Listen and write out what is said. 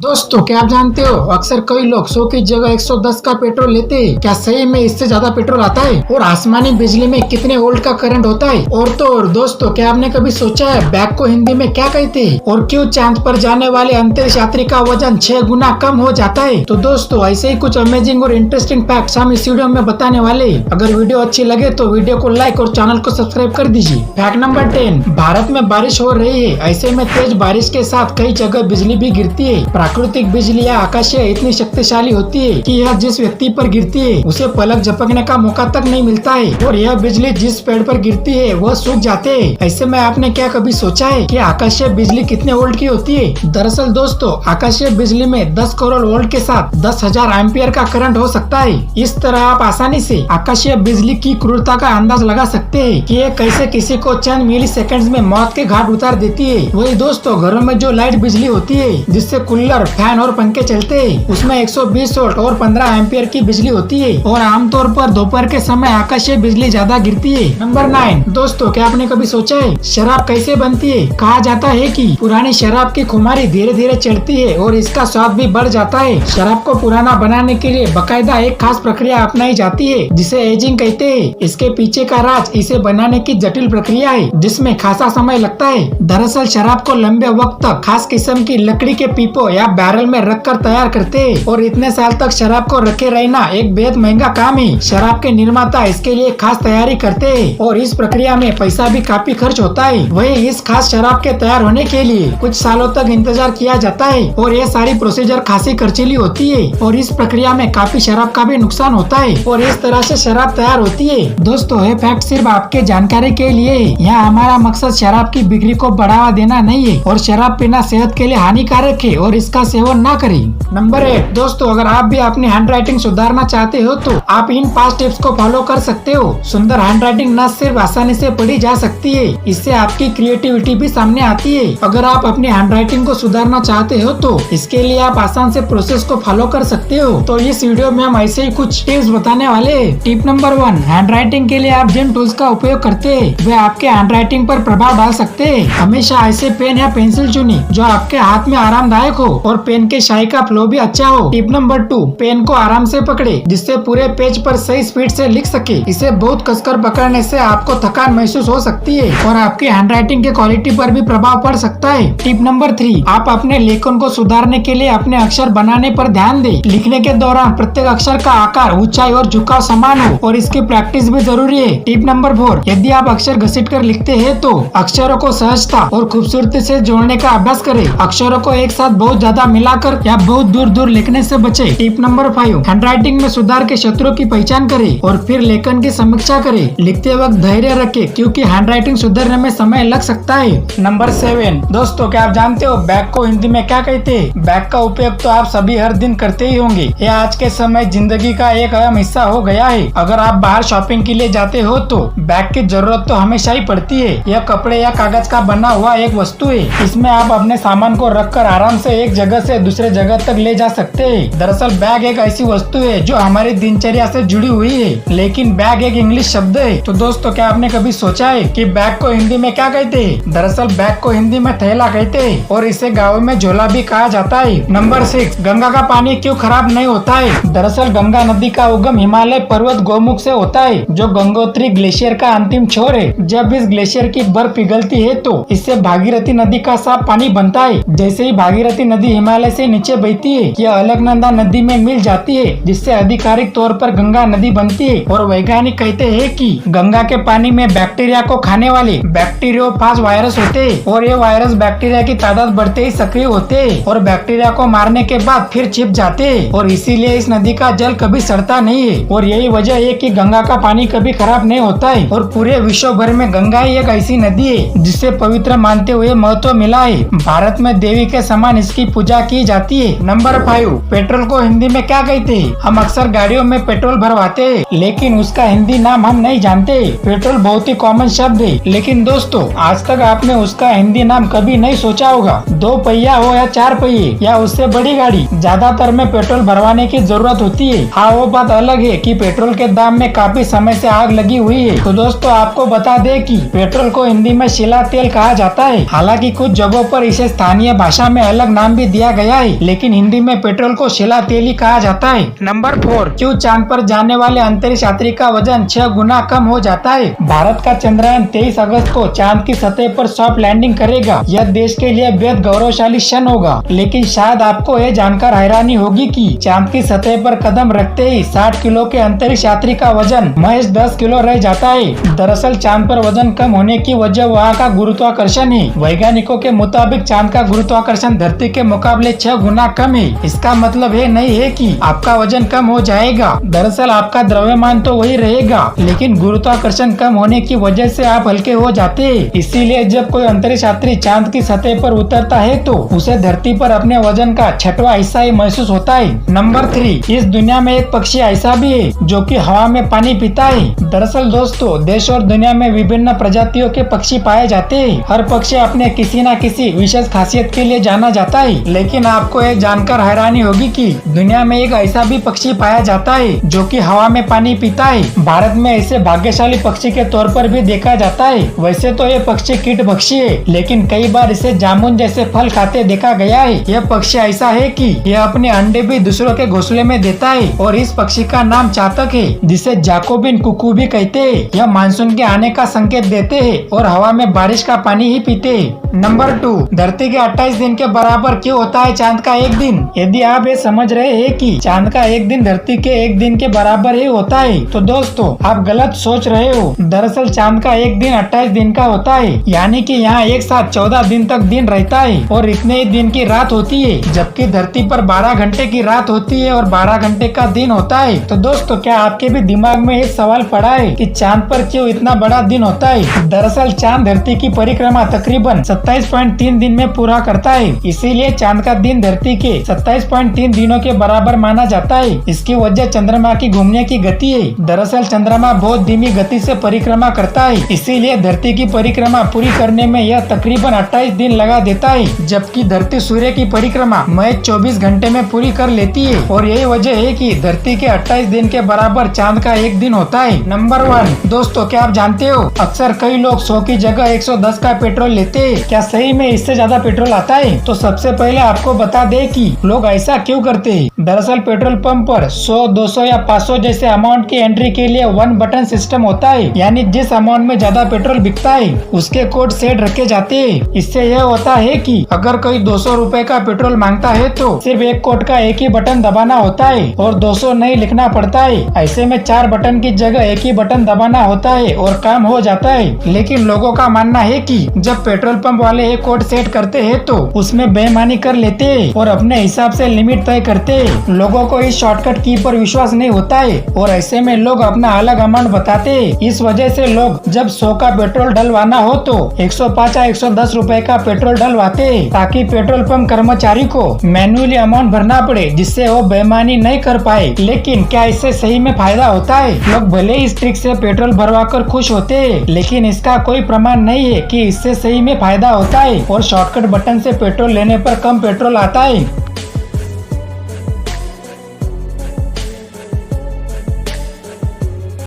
दोस्तों, क्या आप जानते हो अक्सर कई लोग 100 की जगह 110 का पेट्रोल लेते हैं। क्या सही में इससे ज्यादा पेट्रोल आता है? और आसमानी बिजली में कितने वोल्ट का करंट होता है? और तो और दोस्तों, क्या आपने कभी सोचा है बैग को हिंदी में क्या कहते हैं? और क्यों चांद पर जाने वाले अंतरिक्ष यात्री का वजन 6 गुना कम हो जाता है? तो दोस्तों, ऐसे ही कुछ अमेजिंग और इंटरेस्टिंग फैक्ट्स हम इस वीडियो में बताने वाले हैं। अगर वीडियो अच्छी लगे तो वीडियो को लाइक और चैनल को सब्सक्राइब कर दीजिए। फैक्ट नंबर 10, भारत में बारिश हो रही है। ऐसे में तेज बारिश के साथ कई जगह बिजली भी गिरती है। प्राकृतिक बिजली आकाशीय इतनी शक्तिशाली होती है कि यह जिस व्यक्ति पर गिरती है उसे पलक झपकने का मौका तक नहीं मिलता है, और यह बिजली जिस पेड़ पर गिरती है वह सूख जाते हैं। ऐसे में आपने क्या कभी सोचा है कि आकाशीय बिजली कितने वोल्ट की होती है? दरअसल दोस्तों, आकाशीय बिजली में 10 करोड़ वोल्ट के साथ 10,000 एम्पियर का करंट हो सकता है। इस तरह आप आसानी से आकाशीय बिजली की क्रूरता का अंदाज लगा सकते हैं कि ये कैसे किसी को चंद मिली सेकेंड में मौत के घाट उतार देती है। वही दोस्तों, घरों में जो लाइट बिजली होती है जिससे कूलर, फैन और पंखे चलते हैं, उसमें 120 वोल्ट और 15 एम्पियर की बिजली होती है, और आमतौर पर दोपहर के समय आकाशीय बिजली ज्यादा गिरती है। नंबर 9, दोस्तों, क्या आपने कभी सोचा है शराब कैसे बनती है? कहा जाता है कि पुरानी शराब की खुमारी धीरे धीरे चढ़ती है और इसका स्वाद भी बढ़ जाता है। शराब को पुराना बनाने के लिए बकायदा एक खास प्रक्रिया अपनाई जाती है जिसे एजिंग कहते हैं। इसके पीछे का राज इसे बनाने की जटिल प्रक्रिया है जिसमें खासा समय लगता है। दरअसल शराब को लंबे वक्त तक खास किस्म की लकड़ी के पीपो या बैरल में रखकर तैयार करते हैं, और इतने साल तक शराब को रखे रहना एक बेहद महंगा काम है। शराब के निर्माता इसके लिए खास तैयारी करते हैं और इस प्रक्रिया में पैसा भी काफी खर्च होता है। वही इस खास शराब के तैयार होने के लिए कुछ सालों तक इंतजार किया जाता है, और ये सारी प्रोसीजर खासी खर्चीली होती है, और इस प्रक्रिया में काफी शराब का भी नुकसान होता है, और इस तरह से शराब तैयार होती है। दोस्तों, ये फैक्ट सिर्फ आपके जानकारी के लिए है। यहाँ हमारा मकसद शराब की बिक्री को बढ़ावा देना नहीं है, और शराब पीना सेहत के लिए हानिकारक है और इसका सेवन न करें। नंबर 8, दोस्तों, अगर आप भी अपनी हैंडराइटिंग सुधारना चाहते हो तो आप इन 5 टिप्स को फॉलो कर सकते हो। सुंदर हैंडराइटिंग न सिर्फ आसानी से पढ़ी जा सकती है, इससे आपकी क्रिएटिविटी भी सामने आती है। अगर आप अपनी हैंडराइटिंग को सुधारना चाहते हो तो इसके लिए आप आसान से प्रोसेस को फॉलो कर सकते हो। तो इस वीडियो में हम ऐसे ही कुछ टिप्स बताने वाले हैं। टिप नंबर 1, हैंडराइटिंग के लिए आप जिन टूल्स का उपयोग करते हैं वे आपके हैंडराइटिंग पर प्रभाव डाल सकते हैं। हमेशा ऐसे पेन या पेंसिल चुनिए जो आपके हाथ में आरामदायक हो और पेन के शाई का फ्लो भी अच्छा हो। टिप नंबर 2, पेन को आराम से पकड़े जिससे पूरे पेज पर सही स्पीड से लिख सके। इसे बहुत कसकर पकड़ने से आपको थकान महसूस हो सकती है और आपकी हैंडराइटिंग की क्वालिटी पर भी प्रभाव पड़ सकता है। टिप नंबर 3, आप अपने लेखन को सुधारने के लिए अपने अक्षर बनाने पर ध्यान दें। लिखने के दौरान प्रत्येक अक्षर का आकार, ऊंचाई और झुकाव समान हो और इसकी प्रैक्टिस भी जरूरी है। टिप नंबर 4, यदि आप अक्षर घसीट कर लिखते हैं तो अक्षरों को सहजता और खूबसूरती से जोड़ने का अभ्यास करें। अक्षरों को एक साथ बहुत ज्यादा मिलाकर या बहुत दूर दूर लिखने से बचे। टिप नंबर 5, हैंडराइटिंग में सुधार के क्षेत्रों की पहचान करें और फिर लेखन की समीक्षा करें। लिखते वक्त धैर्य रखें क्योंकि हैंडराइटिंग सुधारने में समय लग सकता है। नंबर 7, दोस्तों, क्या आप जानते हो बैग को हिंदी में क्या कहते हैं? बैग का उपयोग तो आप सभी हर दिन करते ही होंगे। यह आज के समय जिंदगी का एक अहम हिस्सा हो गया है। अगर आप बाहर शॉपिंग के लिए जाते हो तो बैग की जरूरत तो हमेशा ही पड़ती है। यह कपड़े या कागज का बना हुआ एक वस्तु है। इसमें आप अपने सामान को रखकर आराम से एक जगह से दूसरे जगह तक ले जा सकते हैं। दरअसल बैग एक ऐसी वस्तु है जो हमारी दिनचर्या से जुड़ी हुई है, लेकिन बैग एक इंग्लिश शब्द है। तो दोस्तों, क्या आपने कभी सोचा है कि बैग को हिंदी में क्या कहते हैं? दरअसल बैग को हिंदी में थैला कहते हैं और इसे गाँव में झोला भी कहा जाता है। नंबर 6, गंगा का पानी क्यों खराब नहीं होता है? दरअसल गंगा नदी का उगम हिमालय पर्वत गौमुख से होता है जो गंगोत्री ग्लेशियर का अंतिम छोर है। जब इस ग्लेशियर की बर्फ पिघलती है तो इससे भागीरथी नदी का साफ पानी बनता है। जैसे ही भागीरथी नदी हिमालय से नीचे बहती है, यह अलकनंदा नदी में मिल जाती है जिससे आधिकारिक तौर पर गंगा नदी बनती है। और वैज्ञानिक कहते हैं कि गंगा के पानी में बैक्टीरिया को खाने वाले बैक्टीरियोफाज वायरस होते हैं, और ये वायरस बैक्टीरिया की तादाद बढ़ते ही सक्रिय होते हैं और बैक्टीरिया को मारने के बाद फिर छिप जाते हैं, और इसीलिए इस नदी का जल कभी सड़ता नहीं है। और यही वजह है कि गंगा का पानी कभी खराब नहीं होता है। और पूरे विश्व भर में गंगा ही एक ऐसी नदी है जिसे पवित्र मानते हुए महत्व मिला है। भारत में देवी के समान इसकी पूजा की जाती है। नंबर 5, पेट्रोल को हिंदी में क्या कहते हैं? हम अक्सर गाड़ियों में पेट्रोल भरवाते हैं, लेकिन उसका हिंदी नाम हम नहीं जानते। पेट्रोल बहुत ही कॉमन शब्द है, लेकिन दोस्तों, आज तक आपने उसका हिंदी नाम कभी नहीं सोचा होगा। 2 पहिया हो या 4 पहिए या उससे बड़ी गाड़ी, ज्यादातर में पेट्रोल भरवाने की जरूरत होती है। हाँ, वो बात अलग है कि पेट्रोल के दाम में काफी समय से आग लगी हुई है। तो दोस्तों, आपको बता दे कि पेट्रोल को हिंदी में शिला तेल कहा जाता है। हालांकि कुछ जगहों पर इसे स्थानीय भाषा में अलग नाम भी दिया गया है, लेकिन हिंदी में पेट्रोल को शिला तेल ही कहा जाता है। नंबर 4, क्यों चांद पर जाने वाले अंतरिक्ष यात्री का वजन 6 गुना कम हो जाता है। भारत का चंद्रयान 23 अगस्त को चांद की सतह पर सॉफ्ट लैंडिंग करेगा। यह देश के लिए बेहद गौरवशाली क्षण होगा, लेकिन शायद आपको यह जानकर हैरानी होगी कि चांद की सतह पर कदम रखते ही 60 किलो के अंतरिक्ष यात्री का वजन महज 10 किलो रह जाता है। दरअसल चांद पर वजन कम होने की वजह वहाँ का गुरुत्वाकर्षण है। वैज्ञानिकों के मुताबिक चांद का गुरुत्वाकर्षण धरती के मुकाबले 6 गुना कम है। इसका मतलब ये नहीं है कि आपका वजन कम हो जाएगा। दरअसल आपका द्रव्यमान तो वही रहेगा, लेकिन गुरुत्वाकर्षण कम होने की वजह से आप हल्के हो जाते हैं। इसीलिए जब कोई अंतरिक्ष यात्री चांद की सतह पर उतरता है तो उसे धरती पर अपने वजन का 6वां हिस्सा ही महसूस होता है। नंबर 3, इस दुनिया में एक पक्षी ऐसा भी है जो कि हवा में पानी पीता है। दरअसल दोस्तों, देश और दुनिया में विभिन्न प्रजातियों के पक्षी पाए जाते हैं। हर पक्षी अपने किसी न किसी विशेष खासियत के लिए जाना जाता है, लेकिन आपको ये जानकर हैरानी होगी कि दुनिया में एक ऐसा भी पक्षी पाया जाता है जो कि हवा में पानी पीता है। भारत में इसे भाग्यशाली पक्षी के तौर पर भी देखा जाता है। वैसे तो ये पक्षी कीट भक्षी है, लेकिन कई बार इसे जामुन जैसे फल खाते देखा गया है। यह पक्षी ऐसा है कि यह अपने अंडे भी दूसरों के घोंसले में देता है और इस पक्षी का नाम चातक है, जिसे जाकोबिन कुकू भी कहते हैं। यह मानसून के आने का संकेत देते हैं और हवा में बारिश का पानी ही पीते हैं। नंबर 2, धरती के 28 दिन के बराबर क्यों होता है चांद का एक दिन। यदि आप ये समझ रहे हैं कि चांद का एक दिन धरती के एक दिन के बराबर ही होता है, तो दोस्तों आप गलत सोच रहे हो। दरअसल चांद का एक दिन 28 दिन का होता है, यानी कि यहाँ एक साथ 14 दिन तक दिन रहता है और इतने ही दिन की रात होती है, जबकि धरती पर 12 घंटे की रात होती है और 12 घंटे का दिन होता है। तो दोस्तों, क्या आपके भी दिमाग में एक सवाल पड़ा है कि चांद पर क्यों इतना बड़ा दिन होता है। दरअसल चांद धरती की परिक्रमा तकरीबन 27.3 दिन में पूरा करता है, इसीलिए चांद का दिन धरती के 27.3 दिनों के बराबर माना जाता है। इसकी वजह चंद्रमा की घूमने की गति है। दरअसल चंद्रमा बहुत धीमी गति से परिक्रमा करता है, इसीलिए धरती की परिक्रमा पूरी करने में यह तकरीबन 28 दिन लगा देता है, जबकि धरती सूर्य की परिक्रमा महज 24 घंटे में पूरी कर लेती है। और यही वजह है कि धरती के 28 दिन के बराबर चांद का एक दिन होता है। नंबर 1, दोस्तों क्या आप जानते हो, अक्सर कई लोग 100 की जगह 110 का पेट्रोल लेते हैं। क्या सही में इससे ज्यादा पेट्रोल आता है? तो सबसे पहले आपको बता दे कि लोग ऐसा क्यों करते हैं। दरअसल पेट्रोल पंप पर 100, 200 या 500 जैसे अमाउंट की एंट्री के लिए 1 बटन सिस्टम होता है, यानी जिस अमाउंट में ज्यादा पेट्रोल बिकता है उसके कोड सेट रखे जाते हैं। इससे यह होता है कि अगर कोई 200 रुपए का पेट्रोल मांगता है तो सिर्फ एक कोड का एक ही बटन दबाना होता है और 200 नहीं लिखना पड़ता है। ऐसे में 4 बटन की जगह एक ही बटन दबाना होता है और काम हो जाता है। लेकिन लोगों का मानना है कि जब पेट्रोल पंप वाले एक कोड सेट करते हैं तो उसमें बेईमानी कर लेते हैं और अपने हिसाब से लिमिट तय करते हैं। लोगों को इस शॉर्टकट की पर विश्वास नहीं होता है और ऐसे में लोग अपना अलग अमाउंट बताते हैं। इस वजह से लोग जब 100 का पेट्रोल डलवाना हो तो 105 या 110 रुपए का पेट्रोल डलवाते हैं, ताकि पेट्रोल पंप कर्मचारी को मैन्युअली अमाउंट भरना पड़े, जिससे वो बेईमानी नहीं कर पाए। लेकिन क्या इससे सही में फायदा होता है? लोग भले इस ट्रिक से पेट्रोल भरवा कर खुश होते हैं, लेकिन इसका कोई प्रमाण नहीं है कि इससे सही में फायदा होता है और शॉर्टकट बटन से पेट्रोल लेने पर कम पेट्रोल आता है।